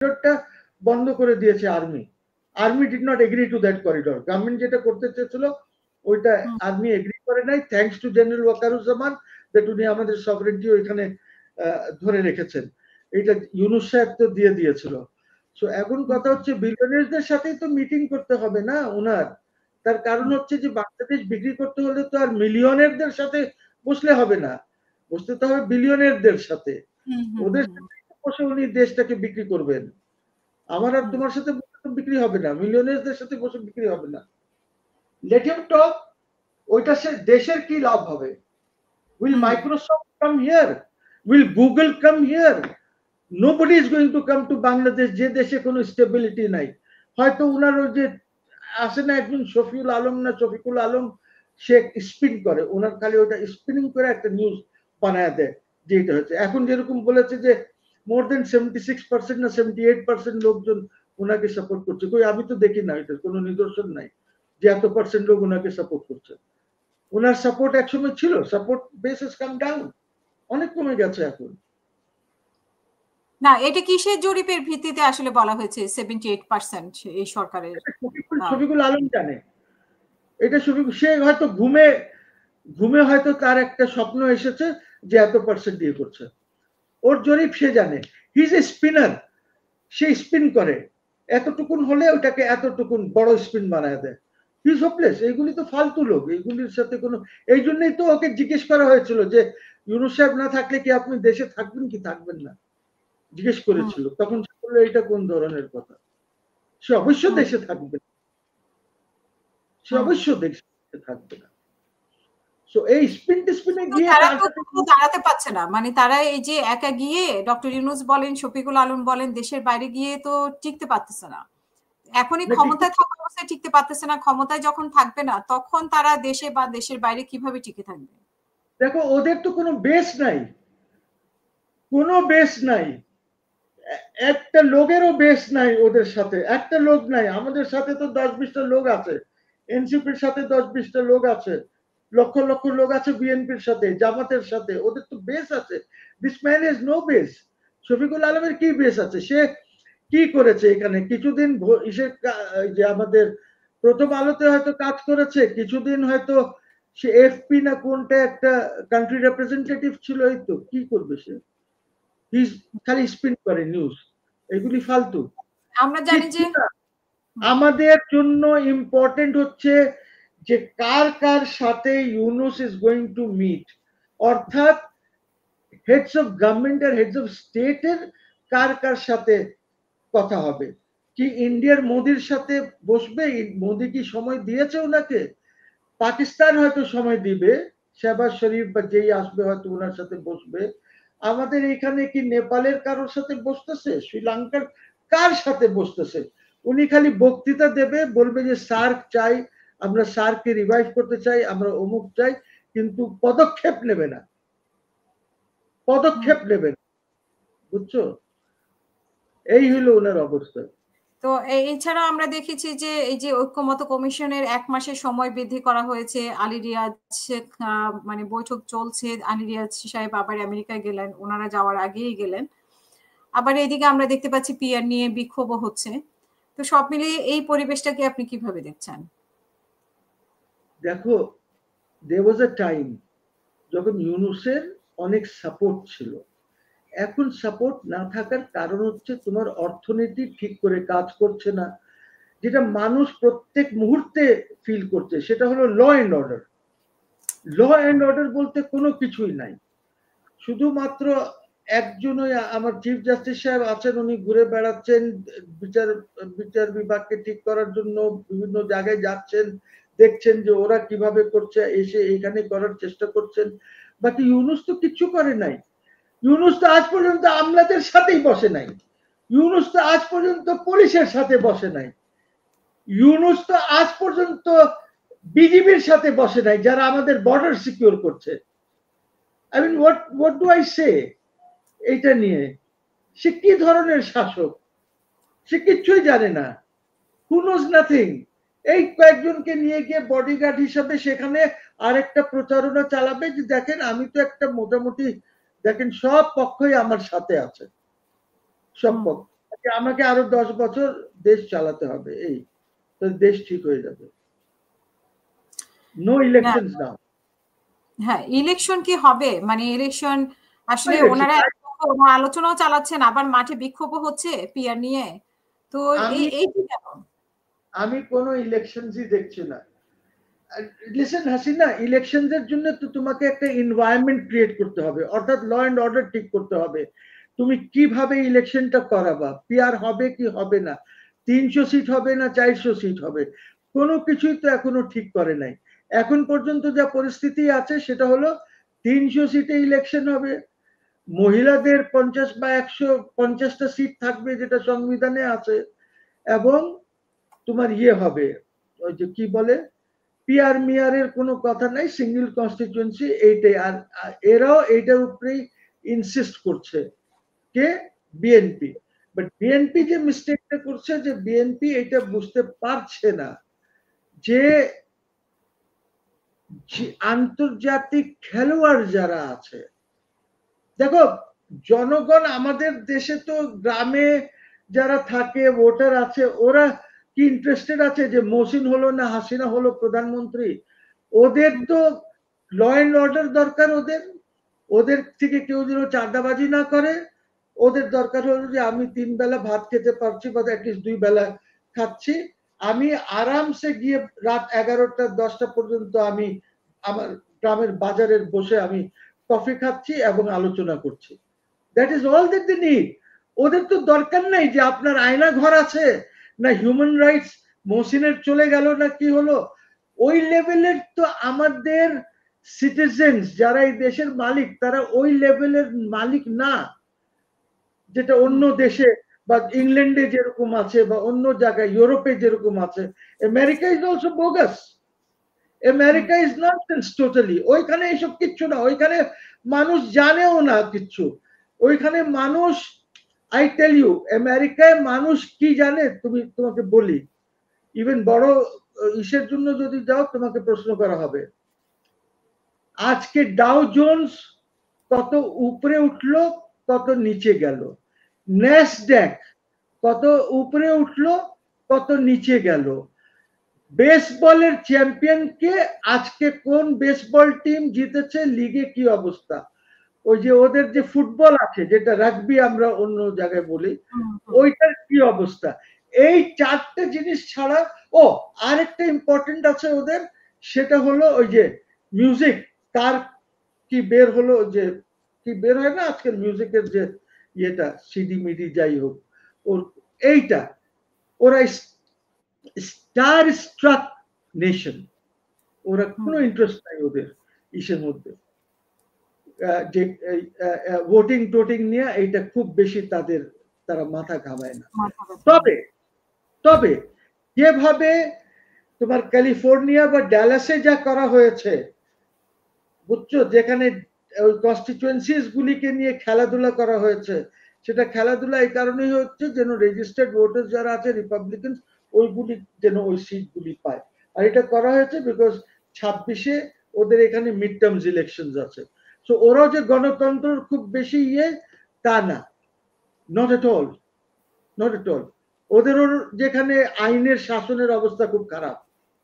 করিডোরটা বন্ধ করে দিয়েছে army did not agree to that corridor. Government যেটা করতে চেয়েছিল ওইটা আর্মি এগ্রি করে নাই, thanks to general Wakeruzzaman, that উনি আমাদের সভরেন্টি ওইখানে ধরে রেখেছেন। এটা ইউনূস সাহেব তো দিয়ে দিয়েছিল। সো এখন কথা হচ্ছে বিলিয়নিয়ারদের সাথেই তো মিটিং করতে হবে না ওনার। তার কারণ হচ্ছে যে বাংলাদেশ বিক্রি করতে হলে তো আর মিলিয়নেরদের সাথে বসলে হবে না, বসতে তো হবে বিলিয়নেরদের সাথে। ওদের সাথে বসে উনি দেশটাকে বিক্রি করবেন। আমার আর তোমার সাথে বিক্রি হবে না, মিলিয়নেরদের সাথে বসে বিক্রি হবে না। Let him talk. ওইটা সে দেশের কি লাভ হবে? Will Microsoft come here? Will Google come here? Nobody is going to come to Bangladesh, যে দেশে কোনো স্টেবিলিটি নাই। হয়তো উনার ওই যে আসে না একজন শফিউল আলম না শফিকুল আলম, সে স্পিন করে, ওনার খালি ওটা স্পিনিং করে একটা নিউজ বানায় দেয় যে এটা হচ্ছে। এখন যেরকম বলেছে যে মোর দেন 76% না 78% লোকজন ওনাকে সাপোর্ট করছে। কই আমি তো দেখি না, এটা কোনো নিদর্শন নাই যে এত পার্সেন্ট লোক ওনাকে সাপোর্ট করছে। ওনার সাপোর্ট একসময় ছিল, support base has come down, অনেক কমে গেছে এখন। না, এটা কিসের জরিপের ভিত্তিতে আসলে বলা হয়েছে 78% এই সরকারের? শফিকুল আলম জানে এটা। সে হয়তো ঘুমে হয়তো তার একটা স্বপ্ন এসেছে যে এত পার্সেন্ট দিয়ে করছে, ওর জরিপ সে জানে। He is a spinner, say spin করে, এতটুকুন হলে ওটাকে এতটুকুন বড় স্পিন বানায় দেয়। He is hopeless. এইগুলি তো ফালতু লোক, এইগুলির সাথে কোনো, এই জন্যই তো ওকে জিজ্ঞেস করা হয়েছিল যে ইউনূস সাহেব না থাকলে কি আপনি দেশে থাকবেন কি থাকবেন না, জিজ্ঞেস করেছিল। তখন সে বলল এটা কোন ধরনের কথা, সে অবশ্য দেশে থাকবে, সে অবশ্য দেশে থাকবে না। সো এই স্পিন টিস্পিনে গিয়ে তারা তো দাঁড়াতে পারছে না, মানে তারা এই যে একা গিয়ে ডক্টর ইউনূস বলেন শফিকুল আলম বলেন দেশের বাইরে গিয়ে তো টিকতে পারতেছে না। এখনই ক্ষমতায় থাকা অবস্থায় টিকতে পারতেছে না, ক্ষমতায় যখন থাকবে না তখন তারা দেশে বা দেশের বাইরে কিভাবে টিকে থাকবে? দেখো ওদের তো কোনো বেস নাই, কোনো বেস নাই, একটা লোকেরও বেস নাই ওদের সাথে, একটা লোক নাই। আমাদের সাথে তো 10-20টা লোক আছে, এনসিপির সাথে 10-20টা লোক আছে, লক্ষ লক্ষ লোক আছে বিএনপির সাথে, জামাতের সাথে, ওদের তো বেস আছে। This man is no base. Shafiqul আলমের কি বেস আছে? সে কি করেছে এখানে? কিছুদিন যে আমাদের প্রথম আলোতে হয়তো কাজ করেছে, কিছুদিন হয়তো সে এফপি না কোনটা একটা কান্ট্রি রিপ্রেজেন্টেটিভ ছিল, এই তো কি করবে সে? খালি স্পিন করে নিউজ, এগুলি ফালতু। আমরা জানি যে আমাদের জন্য ইম্পর্টেন্ট হচ্ছে যে কার কার সাথে Yunus is going to meet, অর্থাৎ হেডস অফ গভর্নমেন্ট আর হেডস অফ স্টেটের কার কার সাথে কথা হবে। কি ইন্ডিয়ার মোদির সাথে বসবে? মোদি কি সময় দিয়েছে ওনাকে? পাকিস্তান হয়তো সময় দিবে, শেহবাজ শরীফ বা যেই আসবে হয়তো ওনার সাথে বসবে। আমাদের এখানে কি নেপালের কারোর সাথে বসতেছে? শ্রীলঙ্কার কার সাথে বসতেছে? উনি খালি বক্তৃতা দেবে, বলবে যে সার্ক চাই, আমরা সার্ককে রিভাইভ করতে চাই, আমরা অমুক চাই, কিন্তু পদক্ষেপ নেবে না, পদক্ষেপ নেবে না। বুঝছো? এই হলো ওনার অবস্থা। তো এছাড়া আমরা দেখেছি যে এই যে ঐক্যমত্য কমিশনের 1 মাসের সময় বৃদ্ধি করা হয়েছে। আলী রিয়াজ মানে বৈঠক চলছে, আলী রিয়াজ সাহেব আবার আমেরিকায় গেলেন, ওনারা যাওয়ার আগেই গেলেন। আবার এদিকে আমরা দেখতে পাচ্ছি পিআর নিয়ে বিক্ষোভও হচ্ছে। তো সব মিলিয়ে এই পরিবেশটাকে আপনি কিভাবে দেখছেন? দেখো, there was a time যখন ইউনূসের অনেক সাপোর্ট ছিল। এখন সাপোর্ট না থাকার কারণ হচ্ছে তোমার অর্থনীতি ঠিক করে কাজ করছে না, যেটা মানুষ প্রত্যেক মুহূর্তে ফিল করছে, সেটা হলো law and order. Law and order বলতে কোনো কিছুই নাই। শুধুমাত্র একজনই আমার চিফ জাস্টিস সাহেব আছেন, উনি ঘুরে বেড়াচ্ছেন, বিচার বিভাগকে ঠিক করার জন্য বিভিন্ন জায়গায় যাচ্ছেন, দেখছেন যে ওরা কিভাবে করছে, এসে এখানে করার চেষ্টা করছেন। বাকি ইউনূস তো কিচ্ছু করে নাই। ইউনূস তো আজ পর্যন্ত আমলাদের সাথেই বসে নাই, ইউনূস তো আজ পর্যন্ত পুলিশের সাথে বসে নাই, ইউনূস তো আজ পর্যন্ত বিজিবির সাথে বসে নাই, যারা আমাদের বর্ডার সিকিউর করছে। I mean, what do I say এইটা নিয়ে? সে কি ধরনের শাসক? সে কিচ্ছুই জানে না, who knows nothing। এই কয়েকজনকে নিয়ে গিয়ে বডিগার্ড হিসাবে সেখানে আরেকটা প্রচারণা চালাবে যে দেখেন আমি তো একটা মোটামুটি, দেখেন সব পক্ষই আমার সাথে আছে, সব পক্ষ। যে আমাকে আরো 10 বছর দেশ চালাতে হবে, এই তো দেশ ঠিক হয়ে যাবে। নো ইলেকশনস নাও। হ্যাঁ, ইলেকশন কি হবে? মানে ইলেকশন আসলে ওনারা আলোচনাও চালাচ্ছেন, আবার মাঠে বিক্ষোভও হচ্ছে পিআর নিয়ে। তো এই কি কেমন? আমি কোনো ইলেকশনসই দেখছি না। লিসেন হাসিনা, ইলেকশনসের জন্য তো তোমাকে একটা এনভায়রনমেন্ট ক্রিয়েট করতে হবে, অর্থাৎ ল এন্ড অর্ডার ঠিক করতে হবে। তুমি কিভাবে ইলেকশনটা করাবা, পিআর হবে কি হবে না, 300 সিট হবে না 400 সিট হবে, কোনো কিছুই তো এখনো ঠিক করে নাই। এখন পর্যন্ত যা পরিস্থিতি আছে সেটা হলো 300 সিটে ইলেকশন হবে, মহিলাদের 50 বা 150টা সিট থাকবে যেটা সংবিধানে আছে, এবং তোমার হবে, ওই যে কি বলে, পিআর মিয়ারের কোনো কথা নাই, সিঙ্গেল কনস্টিটিউয়েন্সি, এইটাই। আর এরাও এইটার উপরেই ইনসিস্ট করছে, কে? বিএনপি। বাট বিএনপি যে মিস্টেকটা করছে, যে বিএনপি এটা বুঝতে পারছে না যে আন্তর্জাতিক খেলোয়াড় যারা আছে, দেখো জনগণ আমাদের দেশে তো গ্রামে যারা থাকে ভোটার আছে, ওরা কি ইন্টারেস্টেড আছে যে মহসিন হলো না হাসিনা হলো প্রধানমন্ত্রী? ওদের তো ল এন্ড অর্ডার দরকার, ওদের থেকে কেউ যেন চাঁদাবাজি না করে। ওদের দরকার হলো যে আমি 3 বেলা ভাত খেতে পারছি, বা অ্যাটলিস্ট 2 বেলা খাচ্ছি, আমি আরামসে গিয়ে রাত 11টা 10টা পর্যন্ত আমি আমার গ্রামের বাজারের বসে আমি কফি খাচ্ছি এবং আলোচনা করছি। That is all that they need. ওদের তো দরকার নাই যে আপনার আয়না ঘর আছে না, হিউম্যান রাইটস মহসিনের চলে গেল না কি হলো। ওই লেভেলের তো আমাদের সিটিজেন্স যারা এই দেশের মালিক, তারা ওই লেভেলের মালিক না, যেটা অন্য দেশে বা ইংল্যান্ডে যেরকম আছে বা অন্য জায়গায় ইউরোপে যেরকম আছে। America is also bogus, America is nonsense totally. ওইখানে এইসব কিচ্ছু না, ওইখানে মানুষ জানেও না কিচ্ছু। ওইখানে মানুষ, আই টেল ইউ, আমেরিকায় মানুষ কি জানে, তোমাকে বলি, ইভেন বড় ইসের জন্য যদি যাও তোমাকে প্রশ্ন করা হবে, আজকে ডাউ জোন্স কত উপরে উঠলো কত নিচে গেল, ন্যাসড্যাক কত উপরে উঠলো কত নিচে গেল, বেসবলের চ্যাম্পিয়নকে আজকে কোন বেসবল টিম জিতেছে, লিগে কি অবস্থা, ওই যে ওদের যে ফুটবল আছে যেটা রাগবি আমরা অন্য জায়গায় বলি, ওইটার কি অবস্থা। এই 4টে জিনিস ছাড়া, ও আরেকটা ইম্পর্টেন্ট আছে ওদের, সেটা হলো ওই যে মিউজিক, তার কি বের হলো, যে কি বের হয় না আজকের মিউজিকের যে ইয়েটা, সিডি মিডি যাই হোক, ওর এইটা, ওরা স্টার স্ট্রাক নেশন, ওরা কোনো ইন্টারেস্ট নাই ওদের ইসের মধ্যে, যে ভোটিং টোটিং নিয়ে এইটা খুব বেশি তারা মাথা ঘামায় না। তবে তবে যেভাবে তোমার ক্যালিফোর্নিয়া বা ড্যালাসে যা করা হয়েছে, বুঝছো, যেখানে ওই কনস্টিটিউয়েন্সিস গুলিকে নিয়ে খেলাধুলা করা হয়েছে, সেটা খেলাধুলা এই কারণেই হচ্ছে যেন রেজিস্টার্ড ভোটার যারা আছে রিপাবলিকান, ওইগুলি যেন ওই সিট গুলি পায়। আর এটা করা হয়েছে বিকজ 26-এ ওদের এখানে মিড টার্মস ইলেকশন আছে। সো ওরাও যে গণতন্ত্রের খুব বেশি তা না, not at all, not at all. ওদের যেখানে আইনের শাসনের অবস্থা খুব খারাপ,